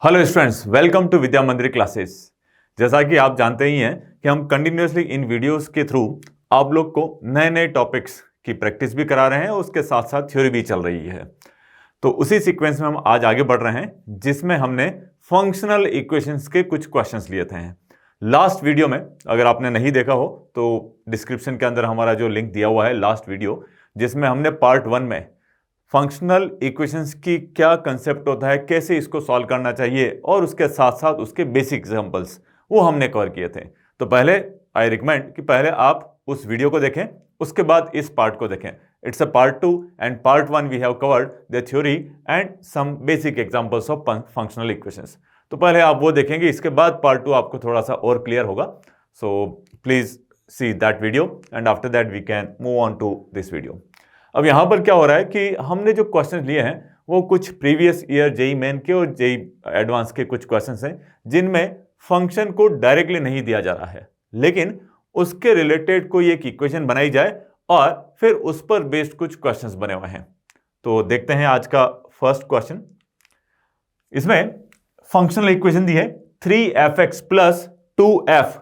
Hello students, welcome to विद्या मंदिर classes. जैसा कि आप जानते ही हैं कि हम कंटिन्यूसली इन वीडियोस के थ्रू आप लोग को नए नए टॉपिक्स की प्रैक्टिस भी करा रहे हैं और उसके साथ साथ थ्योरी भी चल रही है। तो उसी सीक्वेंस में हम आज आगे बढ़ रहे हैं जिसमें हमने फंक्शनल इक्वेशंस के कुछ क्वेश्चंस लिए थे। लास्ट वीडियो में अगर आपने नहीं देखा हो तो डिस्क्रिप्शन के अंदर हमारा जो लिंक दिया हुआ है लास्ट वीडियो, जिसमें हमने पार्ट 1 में फंक्शनल इक्वेशंस की क्या कंसेप्ट होता है, कैसे इसको सॉल्व करना चाहिए और उसके साथ साथ उसके बेसिक एग्जांपल्स वो हमने कवर किए थे। तो पहले आई रिकमेंड कि पहले आप उस वीडियो को देखें, उसके बाद इस पार्ट को देखें। It's a part 2 and part 1 we have covered the theory and some basic examples of functional equations. तो पहले आप वो देखेंगे, इसके बाद पार्ट 2 आपको थोड़ा सा और क्लियर होगा। So please see that video and after that we can move on to this video. अब यहां पर क्या हो रहा है कि हमने जो क्वेश्चन लिए हैं वो कुछ प्रीवियस ईयर जेई मेन के और जेई एडवांस के कुछ क्वेश्चंस हैं जिनमें फंक्शन को डायरेक्टली नहीं दिया जा रहा है, लेकिन उसके रिलेटेड कोई एक इक्वेशन बनाई जाए और फिर उस पर बेस्ड कुछ क्वेश्चंस बने हुए हैं। तो देखते हैं आज का फर्स्ट क्वेश्चन। इसमें फंक्शनल इक्वेशन दी है 3fx plus 2f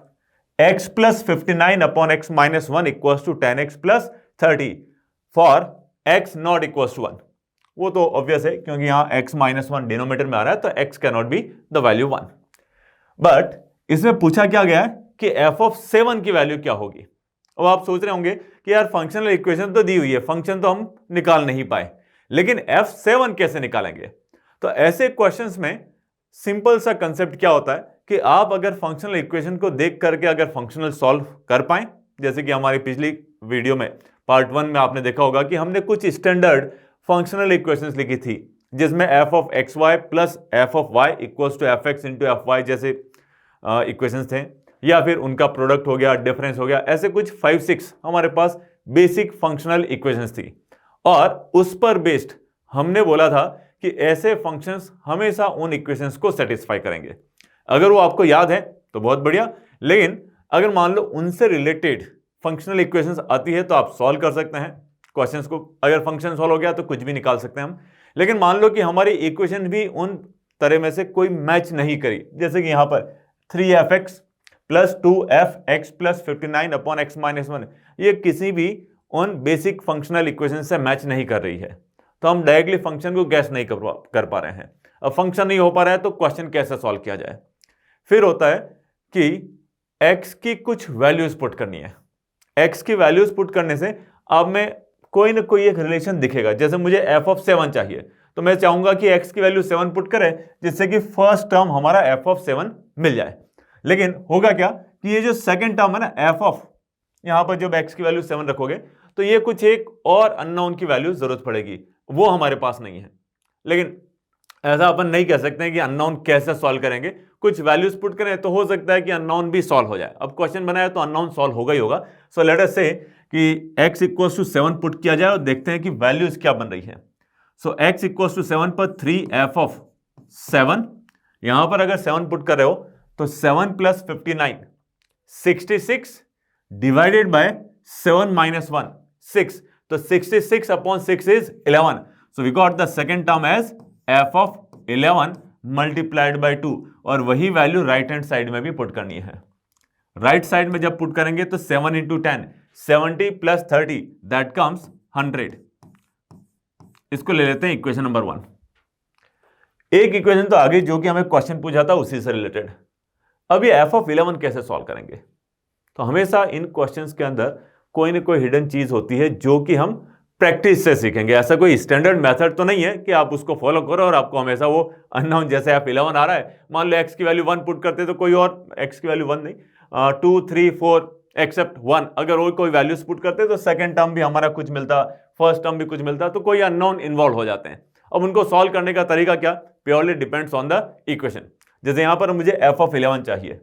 x plus 59 upon x minus 1 equal to 10x plus 30 for x not equal to 1। वो तो ऑब्वियस है क्योंकि यहां x माइनस 1 डिनोमिनेटर में आ रहा है, तो x can not be the value 1। But इसमें पूछा क्या गया है कि f ऑफ 7 की वैल्यू क्या होगी। अब आप सोच रहे होंगे कि यार फंक्शनल इक्वेशन तो दी हुई है, फंक्शन तो हम निकाल नहीं पाए, लेकिन f7 कैसे निकालेंगे। तो ऐसे क्वेश्चंस में सिंपल सा कंसेप्ट क्या होता है कि आप अगर फंक्शनल इक्वेशन को देख करके अगर फंक्शनल सॉल्व कर पाए, जैसे कि हमारी पिछली वीडियो में पार्ट 1 में आपने देखा होगा कि हमने कुछ स्टैंडर्ड फंक्शनल इक्वेशंस लिखी थी जिसमें f of x y plus f of y equals to f x into f y जैसे इक्वेशंस थे, या फिर उनका प्रोडक्ट हो गया, डिफरेंस हो गया, ऐसे कुछ 5-6 हमारे पास बेसिक फंक्शनल इक्वेशंस थी। और उस पर बेस्ड हमने बोला था कि ऐसे फंक्शंस हमेशा उन इक्वेशंस को सेटिस्फाई करेंगे। अगर वो आपको याद है तो बहुत बढ़िया, लेकिन अगर मान लो उनसे रिलेटेड फंक्शनल इक्वेशंस आती है तो आप सॉल्व कर सकते हैं क्वेश्चंस को। अगर फंक्शन सॉल्व हो गया तो कुछ भी निकाल सकते हैं हम। लेकिन मान लो कि हमारी इक्वेशन भी उन तरह में से कोई मैच नहीं करी, जैसे कि यहां पर 3fx plus 2fx plus 59 upon x minus 1, ये किसी भी उन बेसिक फंक्शनल इक्वेशन से मैच नहीं कर रही है, तो हम डायरेक्टली फंक्शन को गैस नहीं कर पा रहे हैं। अब फंक्शन नहीं हो पा रहा है तो क्वेश्चन कैसे सॉल्व किया जाए। फिर होता है कि x की कुछ वैल्यूज पुट करनी है। x की वैल्यूज पुट करने से अब मैं कोई ना कोई एक रिलेशन दिखेगा। जैसे मुझे f ऑफ 7 चाहिए तो मैं चाहूंगा कि x की वैल्यू 7 पुट करें जिससे कि फर्स्ट टर्म हमारा f ऑफ 7 मिल जाए। लेकिन होगा क्या कि ये जो सेकंड टर्म है ना f ऑफ, यहां पर जब x की वैल्यू 7 रखोगे तो ये कुछ एक और अननोन की वैल्यू जरूरत पड़ेगी, वो हमारे पास नहीं है। लेकिन ऐसा अपन नहीं कह सकते हैं कि अननोन कैसे सॉल्व करेंगे, कुछ वैल्यूज पुट करें तो हो सकता है कि अननोन भी सॉल्व हो जाए। अब क्वेश्चन बनाया तो अननोन सॉल्व होगा ही होगा। सो लेट अस से कि x इक्वल्स टू 7 पुट किया जाए और देखते हैं कि वैल्यूज क्या बन रही है। सो x इक्वल्स टू 7 पर 3f ऑफ 7, यहां पर अगर 7 पुट कर रहे हो तो 7 प्लस 59 66 डिवाइडेड बाय 7 माइनस 1 6, तो 66 upon 6 is 11। So we got the second term as f of 11 multiplied by 2, और वही वैल्यू राइट हैंड साइड में भी पुट करनी है। राइट साइड में जब पुट करेंगे तो 7 इंटू 10 70 प्लस 30 दैट कम्स 100। इसको ले लेते हैं इक्वेशन नंबर 1। एक इक्वेशन तो आगे जो कि हमें क्वेश्चन पूछा था उसी से रिलेटेड। अब ये f ऑफ 11 कैसे सॉल्व करेंगे। तो हमेशा इन क्वेश्चंस के अंदर कोई ना कोई हिडन चीज होती है जो कि हम प्रैक्टिस से सीखेंगे। ऐसा कोई स्टैंडर्ड मेथड तो नहीं है कि आप उसको फॉलो करो और आपको हमेशा वो अननोन, जैसे आप 11 आ रहा है, मान लो x की वैल्यू 1 पुट करते तो कोई और x की वैल्यू 1 नहीं 2 3 4 एक्सेप्ट 1, अगर वो कोई वैल्यूज पुट करते तो सेकंड टर्म भी हमारा कुछ मिलता, फर्स्ट टर्म भी कुछ मिलता, तो कोई अननोन इन्वॉल्व हो जाते हैं। अब उनको सॉल्व करने का तरीका क्या, purely depends on the equation. जैसे यहां पर मुझे f ऑफ 11 चाहिए,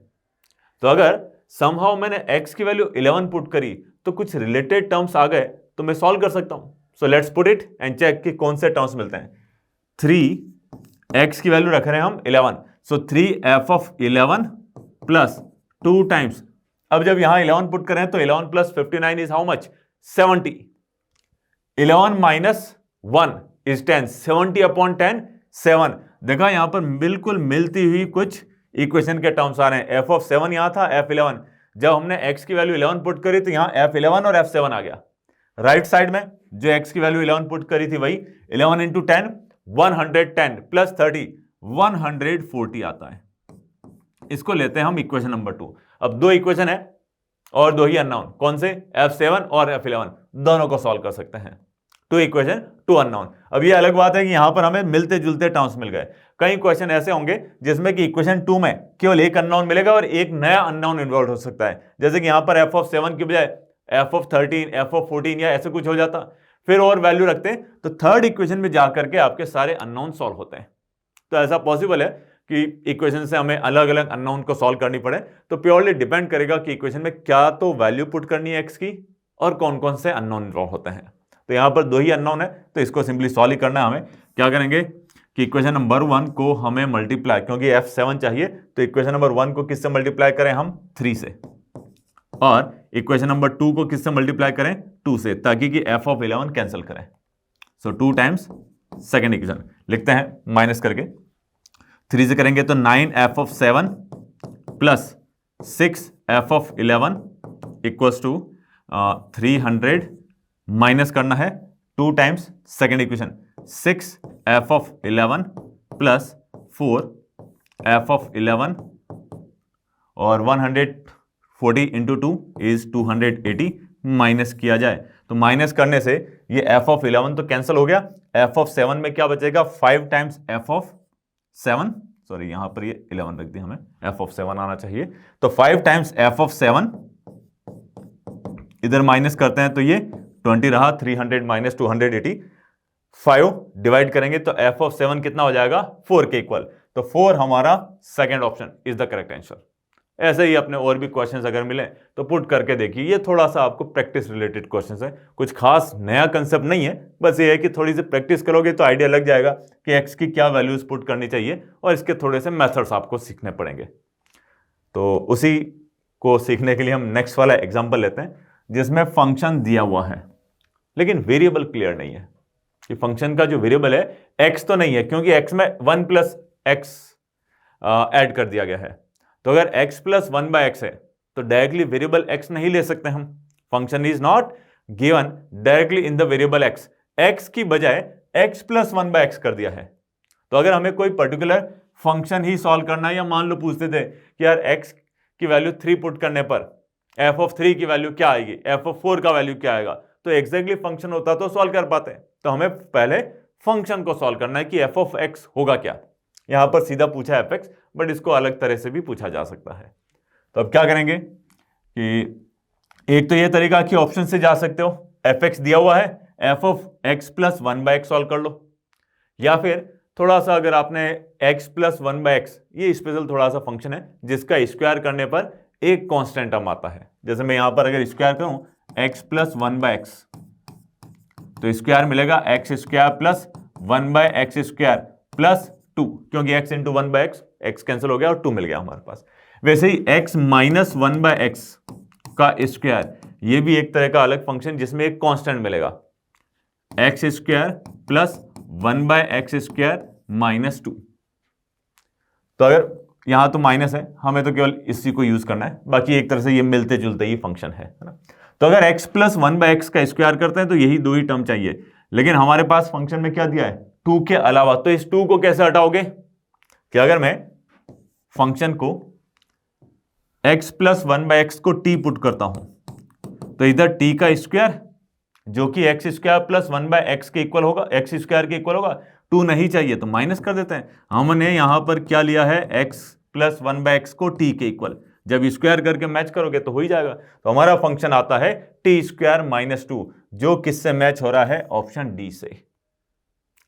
तो अगर समहाउ मैंने x की वैल्यू 11 पुट करी तो कुछ रिलेटेड टर्म्स आ गए तो मैं सॉल्व कर सकता हूं। So let's put it and check कि कौन से टर्म्स मिलते हैं। 3x की वैल्यू रख रहे हैं हम 11, सो 3f ऑफ 11 प्लस 2 टाइम्स, अब जब यहां 11 पुट करें तो 11 plus 59 is how much 70, 11 minus 1 is 10, 70 upon 10 7, देखा यहां पर बिल्कुल मिलती हुई कुछ इक्वेशन के टर्म्स आ रहे हैं। f(7) यहां था, f(11), जब हमने x की वैल्यू 11 पुट करी तो यहां f(11) और f(7) आ गया। राइट साइड में जो x की वैल्यू 11 पुट करी थी वही 11 इंटू 10 110 प्लस 30 140 आता है। इसको लेते हैं हम इक्वेशन नंबर 2। अब दो इक्वेशन है और दो ही अननोन, कौन से? f(7) और f(11), दोनों को सॉल्व कर सकते हैं। Two equation, two unknown. अब ये अलग बात है कि यहां पर हमें मिलते जुलते टर्म्स मिल गए। कई क्वेश्चन ऐसे होंगे जिसमें कि इक्वेशन 2 में केवल एक अननोन मिलेगा और एक नया अननोन इन्वॉल्व हो सकता है, जैसे कि यहां पर f(7) की बजाय f(13), f(14) या ऐसे कुछ हो जाता, फिर और वैल्यू रखते हैं तो थर्ड इक्वेशन में जाकर के आपके सारे अननोन सॉल्व होते हैं। तो ऐसा पॉसिबल है कि इक्वेशन से हमें अलग अलग अननोन को सॉल्व करनी पड़े, तो प्योरली डिपेंड करेगा कि इक्वेशन में क्या तो वैल्यू पुट करनी है x की और कौन कौन से अननोन इन्वॉल्व होते हैं। तो यहां पर दो ही अननोन है तो इसको सिंपली सॉल्व ही करना है। हमें क्या करेंगे कि इक्वेशन नंबर 1 को हमें मल्टीप्लाई, क्योंकि f(7) चाहिए तो इक्वेशन नंबर 1 को किससे मल्टीप्लाई करें हम? 3 से, और इक्वेशन नंबर 2 को किससे मल्टीप्लाई करें? 2 से, ताकि कि f(11) कैंसिल करें। सो 2 टाइम्स सेकेंड इक्वेशन लिखते हैं माइनस करके, 3 से करेंगे तो 9f(7) plus 6f(11) equals to 300, minus करना है 2 times second equation 6f(11) plus 4f(11) और 140 इंटू 2 इज 280, माइनस किया जाए तो माइनस करने से ये f(11) तो कैंसिल हो गया। f(7) में क्या बचेगा? 5 टाइम्स f(7), सॉरी यहां पर ये 11 रख दिया, हमें f(7) आना चाहिए, तो 5 टाइम्स f(7), इधर माइनस करते हैं तो ये 20 रहा, 300 माइनस 280, 5 डिवाइड करेंगे तो f(7) कितना हो जाएगा? 4 के इक्वल। तो 4 हमारा second option is the correct answer. ऐसे ही अपने और भी क्वेश्चंस अगर मिले तो पुट करके देखिए। ये थोड़ा सा आपको प्रैक्टिस रिलेटेड क्वेश्चंस है, कुछ खास नया कंसेप्ट नहीं है, बस ये है कि थोड़ी सी प्रैक्टिस करोगे तो आइडिया लग जाएगा कि एक्स की क्या वैल्यूज पुट करनी चाहिए और इसके थोड़े से मेथड्स आपको सीखने पड़ेंगे। तो उसी को सीखने के लिए हम नेक्स्ट वाला एग्जाम्पल लेते हैं जिसमें फंक्शन दिया हुआ है लेकिन वेरिएबल क्लियर नहीं है कि फंक्शन का जो वेरिएबल है एक्स तो नहीं है, क्योंकि एक्स में 1 प्लस एक्स ऐड कर दिया गया है। तो अगर x प्लस 1/x है तो डायरेक्टली वेरिएबल x नहीं ले सकते हम। Function is not given directly in the variable x, x की बजाय x प्लस 1/x कर दिया है। तो अगर हमें कोई पर्टिकुलर फंक्शन ही सॉल्व करना है, या मान लो पूछते थे कि यार x की वैल्यू 3 पुट करने पर f(3) की वैल्यू क्या आएगी, f(4) का वैल्यू क्या आएगा, तो एग्जैक्टली फंक्शन होता तो सॉल्व कर पाते हैं। तो हमें पहले फंक्शन को सॉल्व करना है कि f(x) होगा क्या। यहां पर सीधा पूछा है fx, बट इसको अलग तरह से भी पूछा जा सकता है। तो अब क्या करेंगे कि एक तो ये तरीका कि ऑप्शन से जा सकते हो, fx दिया हुआ है, f(x प्लस 1/x सॉल्व कर लो, या फिर थोड़ा सा अगर आपने x प्लस 1/x, ये स्पेशल थोड़ा सा फंक्शन है जिसका स्क्वायर करने पर एक कांस्टेंट टर्म आता है। जैसे मैं यहां पर अगर स्क्वायर करूं x प्लस 1/x तो स्क्वायर मिलेगा x² plus 1/x square plus 2, क्योंकि x into 1/x, x cancel हो गया और 2 मिल गया हमारे पास। वैसे ही x माइनस 1/x का स्क्वायर, ये भी एक तरह का अलग फंक्शन जिसमें एक कांस्टेंट मिलेगा, x² plus 1/x square minus 2। तो अगर यहां तो माइनस है, हमें तो केवल इसी को यूज करना है, बाकी एक तरह से ये मिलते जुलते ही फंक्शन है ना। तो अगर x प्लस 1/x का स्क्वायर करते हैं तो यही दो ही टर्म चाहिए, लेकिन हमारे पास फंक्शन में क्या दिया है? 2 के अलावा। तो इस 2 को कैसे हटाओगे कि अगर मैं फंक्शन को x प्लस 1/x को t पुट करता हूं तो इधर t का स्क्वायर जो कि x² प्लस 1/x के इक्वल होगा, x² के इक्वल होगा, 2 नहीं चाहिए तो माइनस कर देते हैं। हमने यहां पर क्या लिया है? x प्लस 1/x को t के इक्वल, जब स्क्वायर करके मैच करोगे तो हो ही जाएगा। तो हमारा फंक्शन आता है t² माइनस 2, जो किससे मैच हो रहा है? ऑप्शन डी से।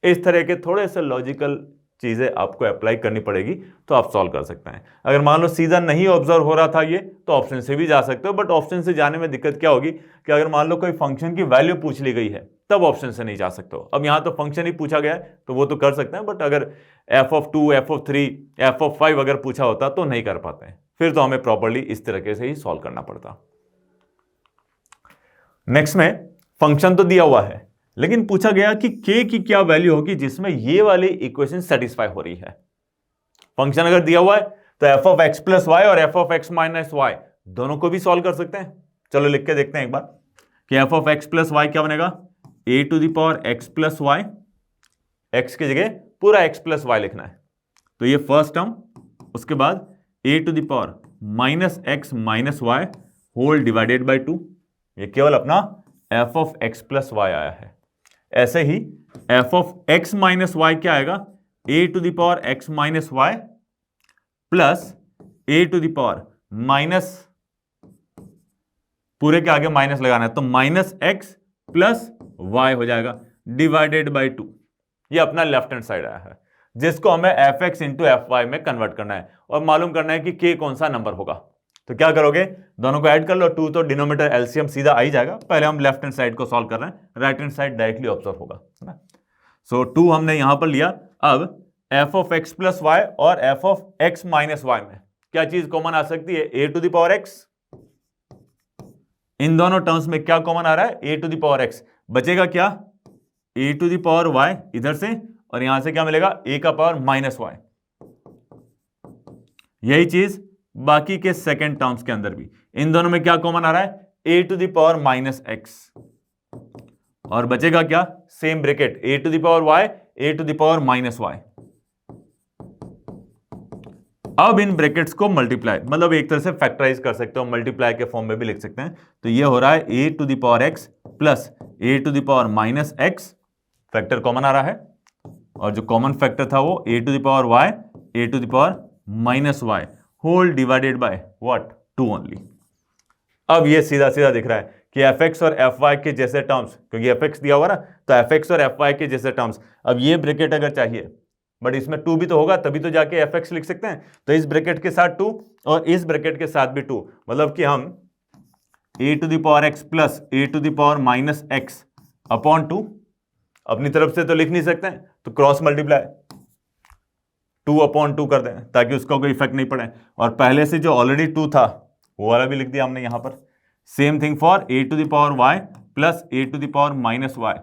इस तरह के थोड़े से लॉजिकल चीजें आपको अप्लाई करनी पड़ेगी तो आप सॉल्व कर सकते हैं। अगर मान लो सीधा नहीं ऑब्जर्व हो रहा था ये, तो ऑप्शन से भी जा सकते हो, बट ऑप्शन से जाने में दिक्कत क्या होगी कि अगर मान लो कोई फंक्शन की वैल्यू पूछ ली गई है तब ऑप्शन से नहीं जा सकते हो। अब यहां तो फंक्शन ही पूछा गया है तो वो तो कर सकते हैं, बट अगर f(2), f(3), f(5) अगर पूछा होता तो नहीं कर पाते हैं, फिर तो हमें प्रॉपर्ली इस तरीके से ही सॉल्व करना पड़ता। नेक्स्ट में फंक्शन तो दिया हुआ है लेकिन पूछा गया कि k की क्या वैल्यू होगी जिसमें ये वाली इक्वेशन सेटिस्फाई हो रही है। फंक्शन अगर दिया हुआ है तो F of x plus Y और F of x minus Y दोनों को भी सॉल्व कर सकते हैं। चलो लिख के देखते हैं एक बार कि F of x plus Y क्या बनेगा, a to the power x plus Y, X की जगह पूरा एक्स प्लस वाई लिखना है, तो ये फर्स्ट टर्म, उसके बाद a to the power minus x minus y whole divided by 2, ये केवल अपना f of x plus y आया है। ऐसे ही f of x minus y क्या आएगा, a to the power x minus y plus a to the power minus, पूरे के आगे माइनस लगाना है तो माइनस एक्स प्लस वाई हो जाएगा डिवाइडेड बाई 2। ये अपना लेफ्ट हैंड साइड आया है जिसको हमें f x into f y में कन्वर्ट करना है और मालूम करना है कि के कौन सा नंबर होगा। तो क्या करोगे, दोनों को ऐड कर लो, 2 तो डिनोमिनेटर एलसीएम सीधा आ ही जाएगा। पहले हम लेफ्ट हैंड साइड को सॉल्व कर रहे हैं, right hand side directly observe होगा, है ना। सो 2 हमने यहां पर लिया। अब f of x plus Y और F of x minus y में क्या चीज कॉमन आ सकती है, a to the power x. इन दोनों टर्म्स में क्या कॉमन आ रहा है, a to the power x, बचेगा क्या, a to the power y इधर से, और यहां से क्या मिलेगा, ए का पावर माइनस वाई। यही चीज बाकी के सेकेंड टर्म्स के अंदर भी, इन दोनों में क्या कॉमन आ रहा है, a to the power minus x, और बचेगा क्या, same bracket, a to the power y, a to the power minus y. अब इन ब्रैकेट्स को मल्टीप्लाई, मतलब एक तरह से फैक्टराइज कर सकते हो, मल्टीप्लाई के फॉर्म में भी लिख सकते हैं। तो ये हो रहा है a to the power x plus a to the power minus x, factor common आ रहा है, और जो कॉमन फैक्टर था वो a to the power y, a to the power minus y whole divided by what, 2 only. अब ये सीधा सीधा दिख रहा है कि एफ एक्स और एफ वाई के जैसे टर्म्स, क्योंकि एफ एक्स दिया हुआ ना, तो एफ एक्स और एफ वाई के जैसे टर्म्स। अब ये ब्रैकेट अगर चाहिए, बट इसमें 2 भी तो होगा, तभी तो जाके एफ एक्स लिख सकते हैं। तो इस ब्रैकेट के साथ 2 और इस ब्रैकेट के साथ भी 2, मतलब कि हम a to the power x plus a to the power minus x upon 2 अपनी तरफ से तो लिख नहीं सकते हैं, तो क्रॉस मल्टीप्लाई 2 अपॉन 2 कर दें ताकि उसका कोई इफेक्ट नहीं पड़े। और पहले से जो ऑलरेडी 2 था वो वाला भी लिख दिया हमने यहां पर। Same thing for a to the power y plus a to the power minus y,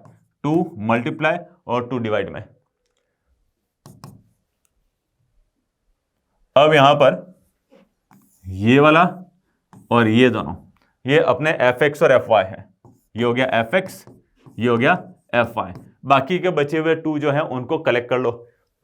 2 multiply और 2 डिवाइड में। अब यहां पर ये वाला और ये दोनों, ये अपने एफ एक्स और एफ वाई है, ये हो गया एफ एक्स, ये हो गया एफ वाई। बाकी के बचे हुए 2 जो है उनको कलेक्ट कर लो,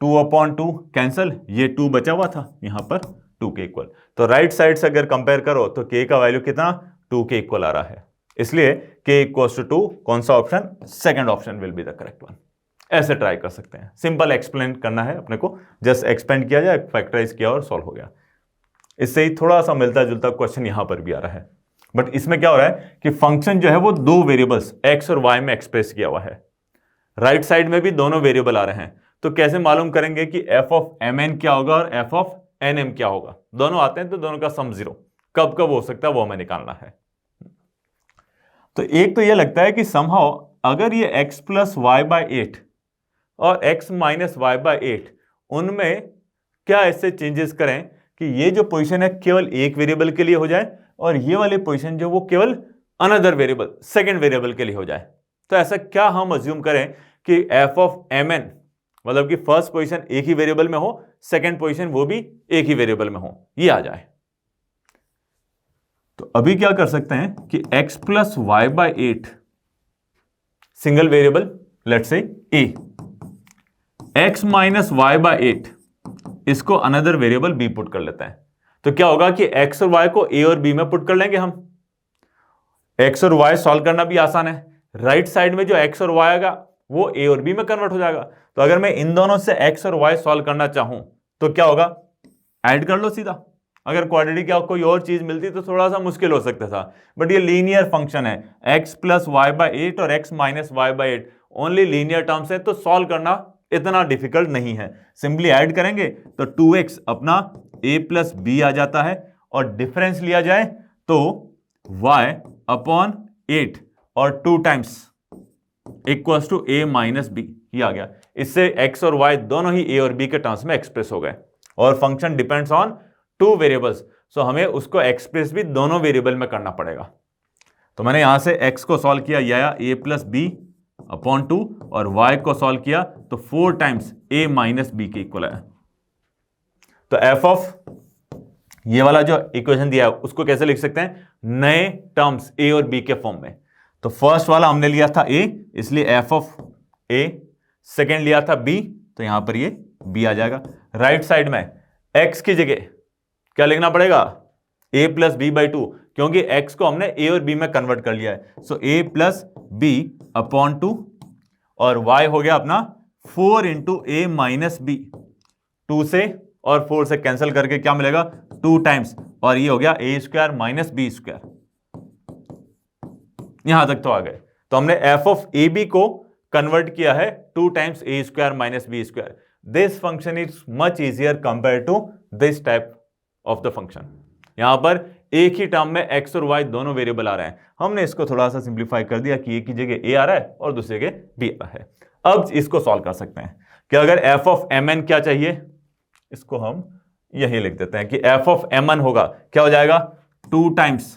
2 अपॉन 2 कैंसिल, ये 2 बचा हुआ था यहां पर 2 के इक्वल। तो राइट साइड से अगर कंपेयर करो तो k का वैल्यू कितना, 2 के इक्वल आ रहा है, इसलिए k इक्वल्स टू 2, कौन सा option, second option will be the correct one. ऐसे ट्राई कर सकते हैं, सिंपल एक्सप्लेन करना है अपने को, जस्ट एक्सपेंड किया जाए, फैक्टराइज किया और सॉल्व हो गया। इससे ही थोड़ा सा मिलता जुलता क्वेश्चन यहां पर भी आ रहा है, बट इसमें क्या हो रहा है कि फंक्शन जो है वो 2 वेरिएबल्स x और y में एक्सप्रेस किया हुआ है, राइट साइड में भी दोनों वेरिएबल आ रहे हैं। तो कैसे मालूम करेंगे कि f ऑफ mn क्या होगा और f ऑफ nm क्या होगा, दोनों आते हैं तो दोनों का सम 0 कब कब हो सकता है वो हमें निकालना है। तो एक तो ये लगता है कि समहाउ अगर ये x प्लस वाई बाय 8 और x माइनस वाई बाय 8, उनमें क्या ऐसे चेंजेस करें कि ये जो पोजीशन है केवल एक वेरिएबल के लिए हो जाए और ये वाली पोजीशन जो वो केवल अनदर वेरिएबल, सेकंड वेरिएबल के लिए हो जाए। तो ऐसा क्या हम अज्यूम करें कि f ऑफ mn, मतलब कि फर्स्ट पोजीशन एक ही वेरिएबल में हो, सेकंड पोजीशन वो भी एक ही वेरिएबल में हो, ये आ जाए। तो अभी क्या कर सकते हैं कि x plus y by 8 single variable, let's say a, x minus y by 8 इसको अनदर वेरिएबल b पुट कर लेते हैं। तो क्या होगा कि x और y को a और b में पुट कर लेंगे हम। x और y सॉल्व करना भी आसान है, राइट साइड में जो x और y आएगा वो a और b में कन्वर्ट हो जाएगा। तो अगर मैं इन दोनों से x और y सॉल्व करना चाहूं तो क्या होगा, ऐड कर लो सीधा। अगर क्वाड्रेटिक या कोई और चीज मिलती तो थोड़ा सा मुश्किल हो सकता था, बट ये लीनियर फंक्शन है, x प्लस वाई बाय 8 और x minus y by 8 only linear terms है, तो सॉल्व करना इतना डिफिकल्ट नहीं है। सिंपली ऐड करेंगे तो 2x अपना a प्लस बी आ जाता है, और डिफरेंस लिया जाए तो y अपॉन 8 और 2 times equals to a minus b, ये आ गया। इससे x और y दोनों ही a और b के टर्म्स में एक्सप्रेस हो गए, और function depends on 2 variables, so हमें उसको एक्सप्रेस भी दोनों वेरिएबल में करना पड़ेगा। तो मैंने यहां से x को सॉल्व किया, ये आया a प्लस बी अपॉन 2 और y को सॉल्व किया तो 4 टाइम्स a माइनस बी के इक्वल है। तो f ऑफ ये वाला जो इक्वेशन दिया है उसको कैसे लिख सकते हैं, नए टर्म्स a और b के फॉर्म में। तो फर्स्ट वाला हमने लिया था a, इसलिए f ऑफ a, सेकेंड लिया था b, तो यहां पर ये b आ जाएगा। राइट साइड में x की जगह क्या लिखना पड़ेगा, a प्लस बी बाई 2, क्योंकि x को हमने a और b में कन्वर्ट कर लिया है। सो a प्लस बी अपॉन 2 और y हो गया अपना 4 इंटू ए माइनस बी, 2 से और 4 से कैंसिल करके क्या मिलेगा 2 टाइम्स, और ये हो गया a square minus b square. यहां तक तो आ गए। तो हमने f ऑफ ए बी को कन्वर्ट किया है 2 times a square minus b square. This function is much easier compare to this type of the function. यहां पर एक ही टर्म में x और y दोनों वेरिएबल आ रहे हैं, हमने इसको थोड़ा सा सिंप्लीफाई कर दिया कि एक की जगह a आ रहा है और दूसरे के b आ रहा है। अब इसको सॉल्व कर सकते हैं कि अगर f ऑफ mn क्या चाहिए, इसको हम यही लिख देते हैं कि f ऑफ mn होगा, क्या हो जाएगा 2 times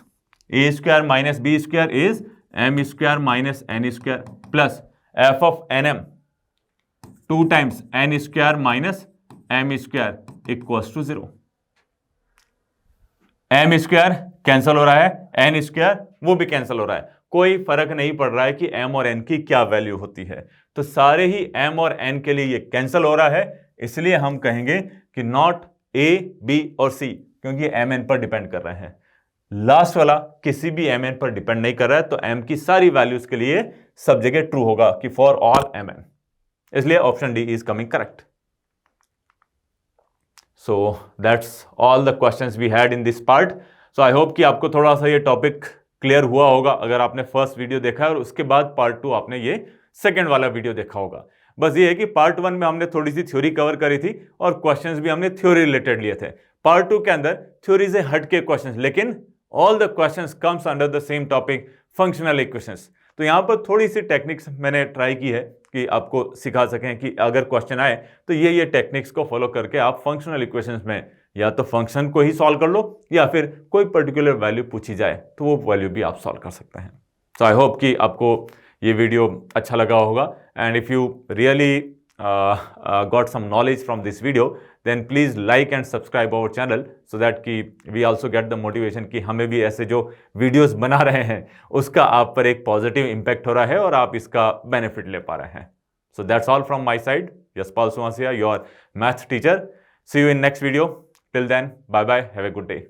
a square minus b square is m square minus n square plus f of nm 2 times n square minus m square equals to 0। m square cancel हो रहा है, n स्क्वायर वो भी cancel हो रहा है, कोई फर्क नहीं पड़ रहा है कि m और n की क्या वैल्यू होती है। तो सारे ही m और n के लिए ये कैंसिल हो रहा है, इसलिए हम कहेंगे कि नॉट a, b और c, क्योंकि mn पर डिपेंड कर रहे हैं। लास्ट वाला किसी भी mn पर डिपेंड नहीं कर रहा है, तो m की सारी वैल्यूज के लिए सब जगह ट्रू होगा कि फॉर ऑल mn, इसलिए option D is coming correct. So that's all the questions we had in this part. So I hope कि आपको थोड़ा सा ये टॉपिक क्लियर हुआ होगा अगर आपने फर्स्ट वीडियो देखा है और उसके बाद पार्ट 2 आपने ये सेकंड वाला वीडियो देखा होगा। बस ये है कि पार्ट 1 में हमने थोड़ी सी थ्योरी कवर करी थी और क्वेश्चंस भी हमने थ्योरी रिलेटेड लिए थे। पार्ट 2 के अंदर थ्योरी से हट के क्वेश्चंस, लेकिन all the questions comes under the same topic, functional equations. तो यहाँ पर थोड़ी सी टेक्निक्स मैंने ट्राई की है कि आपको सिखा सकें कि अगर क्वेश्चन आए तो ये टेक्निक्स को फॉलो करके आप फंक्शनल इक्वेशंस में या तो फंक्शन को ही सॉल्व कर लो या फिर कोई पर्टिकुलर वैल्यू पूछी जाए तो वो वैल्यू भी आप सॉल्व कर सकते हैं। सो आई होप कि आपको ये वीडियो अच्छा लगा होगा, and if you really got some knowledge from this video, then please like and subscribe our channel so that कि we also get the motivation कि हमें भी ऐसे जो वीडियोस बना रहे हैं उसका आप पर एक पॉजिटिव इम्पैक्ट हो रहा है और आप इसका बेनिफिट ले पा रहे हैं। So that's all from my side. Yaspal Sumasia, your math teacher. See you in next video. Till then, bye bye. Have a good day.